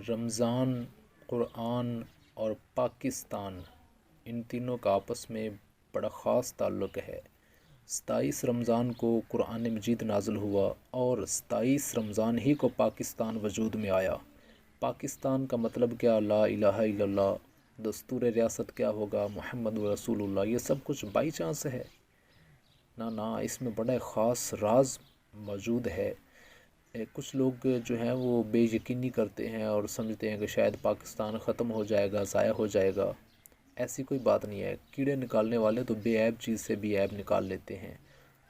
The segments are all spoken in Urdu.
رمضان، قرآن اور پاکستان، ان تینوں کا آپس میں بڑا خاص تعلق ہے۔ 27 رمضان کو قرآن مجید نازل ہوا اور 27 رمضان ہی کو پاکستان وجود میں آیا۔ پاکستان کا مطلب کیا؟ لا الہ الا اللہ۔ دستور ریاست کیا ہوگا؟ محمد رسول اللہ۔ یہ سب کچھ بائی چانس ہے؟ نہ، اس میں بڑا خاص راز موجود ہے۔ کچھ لوگ جو ہیں وہ بے یقینی کرتے ہیں اور سمجھتے ہیں کہ شاید پاکستان ختم ہو جائے گا، ضائع ہو جائے گا۔ ایسی کوئی بات نہیں ہے۔ کیڑے نکالنے والے تو بے عیب چیز سے بھی عیب نکال لیتے ہیں۔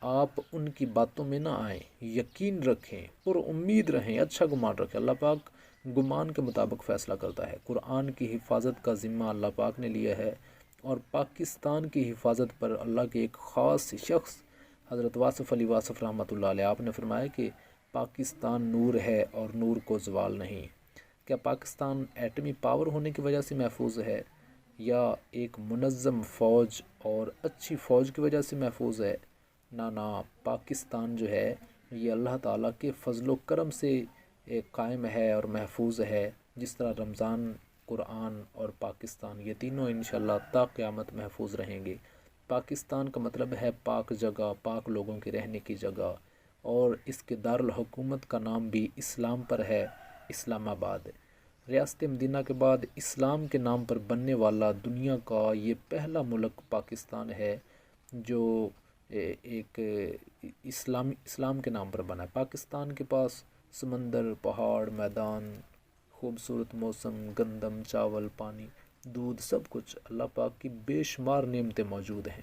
آپ ان کی باتوں میں نہ آئیں، یقین رکھیں، پر امید رہیں، اچھا گمان رکھیں۔ اللہ پاک گمان کے مطابق فیصلہ کرتا ہے۔ قرآن کی حفاظت کا ذمہ اللہ پاک نے لیا ہے، اور پاکستان کی حفاظت پر اللہ کے ایک خاص شخص حضرت واصف علی واصف رحمۃ اللہ علیہ، آپ نے فرمایا کہ پاکستان نور ہے اور نور کو زوال نہیں۔ کیا پاکستان ایٹمی پاور ہونے کی وجہ سے محفوظ ہے، یا ایک منظم فوج اور اچھی فوج کی وجہ سے محفوظ ہے؟ نہ، پاکستان جو ہے یہ اللہ تعالیٰ کے فضل و کرم سے قائم ہے اور محفوظ ہے، جس طرح رمضان، قرآن اور پاکستان، یہ تینوں انشاءاللہ تا قیامت محفوظ رہیں گے۔ پاکستان کا مطلب ہے پاک جگہ، پاک لوگوں کے رہنے کی جگہ، اور اس کے دارالحکومت کا نام بھی اسلام پر ہے، اسلام آباد۔ ریاست مدینہ کے بعد اسلام کے نام پر بننے والا دنیا کا یہ پہلا ملک پاکستان ہے جو ایک اسلام کے نام پر بنا ہے۔ پاکستان کے پاس سمندر، پہاڑ، میدان، خوبصورت موسم، گندم، چاول، پانی، دودھ، سب کچھ اللہ پاک کی بے شمار نعمتیں موجود ہیں۔